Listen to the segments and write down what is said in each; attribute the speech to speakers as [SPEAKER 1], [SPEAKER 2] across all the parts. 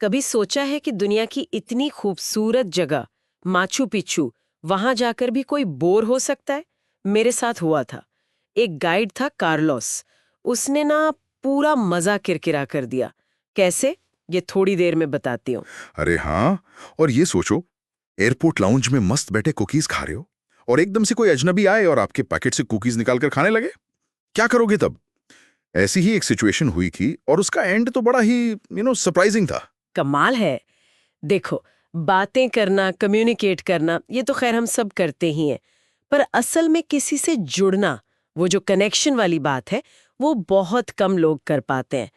[SPEAKER 1] कभी सोचा है कि दुनिया की इतनी खूबसूरत जगह माचू पिच्चू वहां जाकर भी कोई बोर हो सकता है? मेरे साथ हुआ था। एक गाइड था कार्लोस। उसने ना पूरा मजा किरकिरा कर दिया। कैसे? ये थोड़ी देर में बताती हूँ।
[SPEAKER 2] अरे हाँ। और ये सोचो, एयरपोर्ट लाउंज में मस्त बैठे कुकीज खा रहे हो और एकदम से कोई अजनबी आए और आपके पैकेट से कुकीज निकालकर खाने लगे। क्या करोगे तब? ऐसी ही एक सिचुएशन हुई थी और उसका एंड तो बड़ा ही सरप्राइजिंग था।
[SPEAKER 1] कमाल है। देखो, बातें करना, कम्युनिकेट करना, ये तो खैर हम सब करते ही हैं। पर असल में किसी से जुड़ना, वो जो कनेक्शन वाली बात है, वो बहुत कम लोग कर पाते हैं।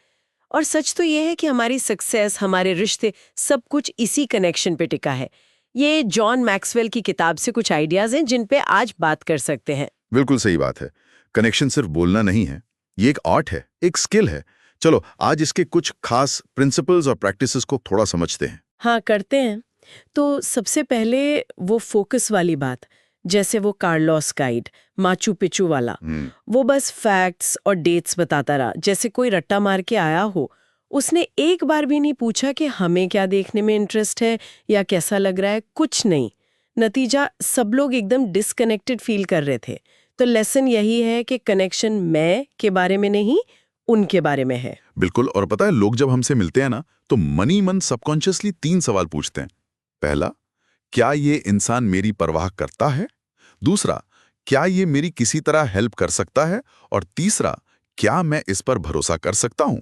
[SPEAKER 1] और सच तो ये है कि हमारी सक्सेस, हमारे रिश्ते, सब कुछ इसी कनेक्शन पे टिका है। ये जॉन मैक्सवेल की किताब से कुछ आइडियाज हैं जिन पे आज बात कर सकते हैं।
[SPEAKER 2] बिल्कुल सही बात है। कनेक्शन सिर्फ बोलना नहीं है, ये एक आर्ट है, एक स्किल है। चलो आज इसके कुछ खास प्रिंसिपल्स और प्रैक्टिसेस को थोड़ा समझते हैं।
[SPEAKER 1] हाँ, करते हैं। तो सबसे पहले वो फोकस वाली बात, जैसे वो कार्लोस गाइड माचू पिचू वाला, वो बस फैक्ट्स और डेट्स बताता रहा, जैसे कोई रट्टा मार के आया हो। उसने एक बार भी नहीं पूछा कि हमें क्या देखने में इंटरेस्ट है या कैसा लग रहा है, कुछ नहीं। नतीजा, सब लोग एकदम डिस्कनेक्टेड फील कर रहे थे। तो लेसन यही है कि कनेक्शन मैं के बारे में नहीं, उनके बारे में है।
[SPEAKER 2] बिल्कुल। और पता है, लोग जब हमसे मिलते हैं ना, तो मनी मन सबकॉन्शियसली 3 सवाल पूछते हैं। पहला, क्या ये इंसान मेरी परवाह करता है? दूसरा, क्या ये मेरी किसी तरह हेल्प कर सकता है? और तीसरा, क्या मैं इस पर भरोसा कर सकता हूं?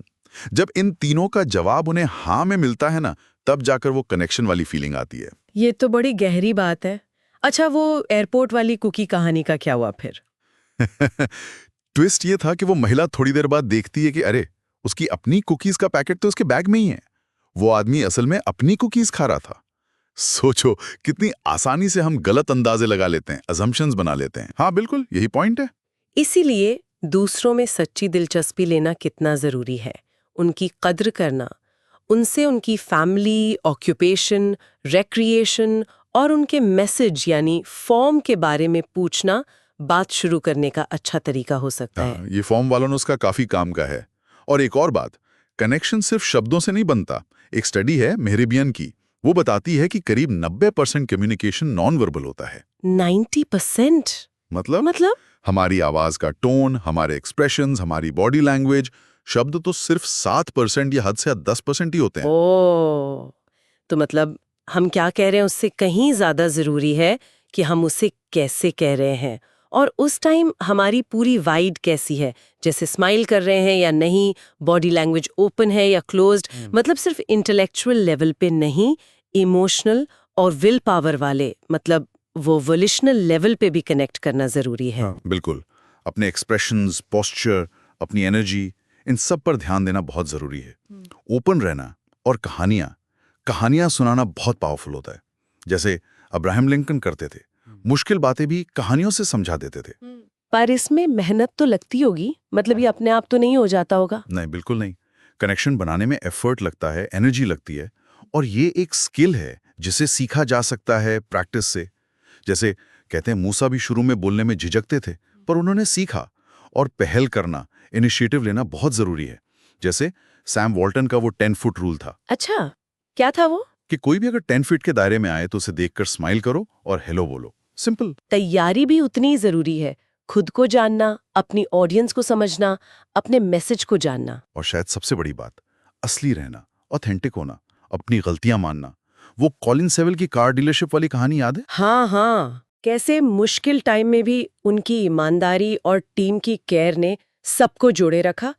[SPEAKER 2] जब इन तीनों का जवाब उन्हें हाँ में मिलता है ना, तब जाकर वो कनेक्शन वाली फीलिंग आती है।
[SPEAKER 1] ये तो बड़ी गहरी बात है। अच्छा, वो एयरपोर्ट वाली कुकी कहानी का क्या हुआ फिर?
[SPEAKER 2] ट्विस्ट ये था कि वो महिला थोड़ी देर बाद देखती है कि अरे, उसकी अपनी कुकीज का पैकेट तो उसके बैग में ही है। वो आदमी असल में अपनी कुकीज खा रहा था। सोचो, कितनी आसानी से हम गलत अंदाजे लगा लेते हैं, अजम्पशंस बना लेते हैं। हाँ बिल्कुल, यही पॉइंट है।
[SPEAKER 1] इसीलिए दूसरों में सच्ची दिलचस्पी लेना कितना जरूरी है, उनकी कद्र करना, उनसे उनकी फैमिली, ऑक्यूपेशन, रिक्रिएशन और उनके मैसेज यानी फॉर्म के बारे में पूछना बात शुरू करने का अच्छा तरीका हो सकता है।
[SPEAKER 2] हाँ, ये फॉर्म वालों ने उसका काफी काम का है। और एक और बात, कनेक्शन सिर्फ शब्दों से नहीं बनता। एक स्टडी है मेहरेबियन की, वो बताती है कि करीब 90% कम्युनिकेशन नॉन वर्बल होता है।
[SPEAKER 1] 90%?
[SPEAKER 2] मतलब हमारी आवाज का टोन, हमारे एक्सप्रेशंस, हमारी बॉडी लैंग्वेज। शब्द तो सिर्फ 7% या हद से 10% ही होते हैं।
[SPEAKER 1] ओ, तो मतलब हम क्या कह रहे हैं उससे कहीं ज्यादा जरूरी है कि हम उसे कैसे कह रहे हैं, और उस टाइम हमारी पूरी वाइड कैसी है, जैसे स्माइल कर रहे हैं या नहीं, बॉडी लैंग्वेज ओपन है या क्लोज्ड। मतलब सिर्फ इंटेलेक्चुअल लेवल पे नहीं, इमोशनल और विल पावर वाले, मतलब वो वोलिशनल लेवल पे भी कनेक्ट करना जरूरी है।
[SPEAKER 2] हाँ, बिल्कुल। अपने एक्सप्रेशंस, पोस्चर, अपनी एनर्जी, इन सब पर ध्यान देना बहुत जरूरी है। ओपन रहना और कहानियां सुनाना बहुत पावरफुल होता है। जैसे अब्राहम लिंकन करते थे, मुश्किल बातें भी कहानियों से समझा देते थे।
[SPEAKER 1] पर इसमें मेहनत तो लगती होगी, मतलब ये अपने आप तो नहीं हो जाता होगा।
[SPEAKER 2] नहीं, बिल्कुल नहीं। कनेक्शन बनाने में एफर्ट लगता है, एनर्जी लगती है, और ये एक स्किल है जिसे सीखा जा सकता है प्रैक्टिस से। जैसे कहते हैं, मूसा भी शुरू में बोलने में झिझकते थे, पर उन्होंने सीखा। और पहल करना, इनिशिएटिव लेना बहुत जरूरी है। जैसे सैम वॉल्टन का वो 10 फुट रूल था।
[SPEAKER 1] अच्छा, क्या था वो?
[SPEAKER 2] कि कोई भी अगर 10 फीट के दायरे में आए तो उसे देखकर स्माइल करो और हेलो बोलो। सिंपल।
[SPEAKER 1] तैयारी भी उतनी जरूरी है, खुद को जानना, अपनी ऑडियंस को समझना, अपने मैसेज को जानना।
[SPEAKER 2] और शायद सबसे बड़ी बात, असली रहना, ऑथेंटिक होना, अपनी गलतियां मानना। वो कॉलिन सेवल की कार डीलरशिप वाली कहानी याद है?
[SPEAKER 1] हाँ हाँ, कैसे मुश्किल टाइम में भी उनकी ईमानदारी और टीम की केयर ने सबको जोड़े रखा।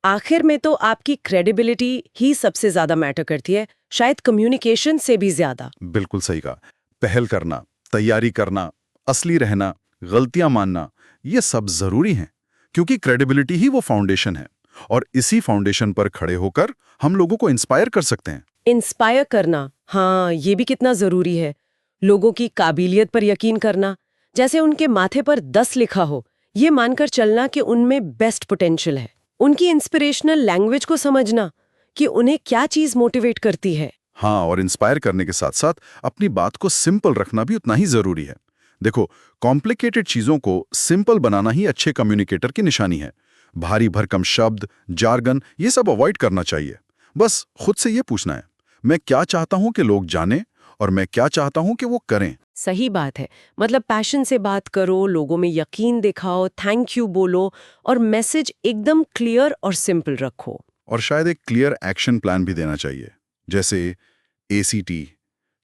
[SPEAKER 1] आखिर में तो आपकी क्रेडिबिलिटी ही सबसे ज्यादा मैटर करती है, शायद कम्युनिकेशन से भी ज्यादा।
[SPEAKER 2] बिल्कुल सही कहा। पहल करना, तैयारी करना, असली रहना, गलतियां मानना, ये सब जरूरी हैं, क्योंकि क्रेडिबिलिटी ही वो फाउंडेशन है। और इसी फाउंडेशन पर खड़े होकर हम लोगों को इंस्पायर कर सकते हैं।
[SPEAKER 1] इंस्पायर करना, हाँ, ये भी कितना जरूरी है। लोगों की काबिलियत पर यकीन करना, जैसे उनके माथे पर 10 लिखा हो, ये मानकर चलना कि उनमें बेस्ट पोटेंशियल है। उनकी इंस्पिरेशनल लैंग्वेज को समझना कि उन्हें क्या चीज मोटिवेट करती है।
[SPEAKER 2] हाँ, और इंस्पायर करने के साथ साथ अपनी बात को सिंपल रखना भी उतना ही जरूरी है। देखो, कॉम्प्लिकेटेड चीजों को सिंपल बनाना ही अच्छे कम्युनिकेटर की निशानी है। भारी भरकम शब्द, जार्गन, ये सब अवॉइड करना चाहिए। बस खुद से ये पूछना है, मैं क्या चाहता हूं कि लोग जानें और मैं क्या चाहता हूं कि वो करें।
[SPEAKER 1] सही बात है। मतलब पैशन से बात करो, लोगों में यकीन दिखाओ, थैंक यू बोलो और मैसेज एकदम क्लियर और सिंपल रखो।
[SPEAKER 2] और शायद एक क्लियर एक्शन प्लान भी देना चाहिए, जैसे ACT,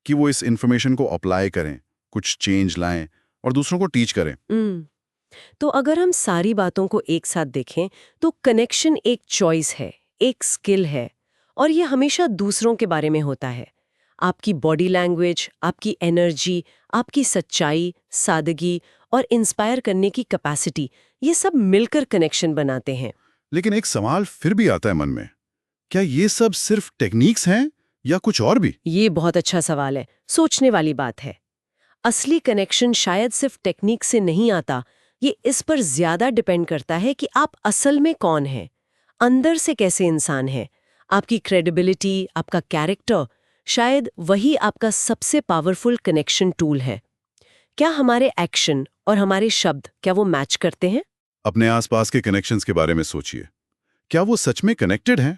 [SPEAKER 2] कि वो इस इन्फॉर्मेशन को अप्लाई करें, कुछ चेंज लाएं और दूसरों को टीच करें।
[SPEAKER 1] तो अगर हम सारी बातों को एक साथ देखें तो कनेक्शन एक चॉइस है, एक स्किल है और ये हमेशा दूसरों के बारे में होता है। आपकी बॉडी लैंग्वेज, आपकी एनर्जी, आपकी सच्चाई, सादगी और इंस्पायर करने की कैपेसिटी, ये सब मिलकर कनेक्शन बनाते हैं।
[SPEAKER 2] लेकिन एक सवाल फिर भी आता है मन में, क्या ये सब सिर्फ टेक्निक्स हैं या कुछ और भी?
[SPEAKER 1] ये बहुत अच्छा सवाल है, सोचने वाली बात है। असली कनेक्शन शायद सिर्फ टेक्निक से नहीं आता, ये इस पर ज्यादा डिपेंड करता है कि आप असल में कौन हैं, अंदर से कैसे इंसान हैं। आपकी क्रेडिबिलिटी, आपका कैरेक्टर, शायद वही आपका सबसे पावरफुल कनेक्शन टूल है। क्या हमारे एक्शन और हमारे शब्द, क्या वो मैच करते हैं?
[SPEAKER 2] अपने आसपास के कनेक्शंस के बारे में सोचिए, क्या वो सच में कनेक्टेड हैं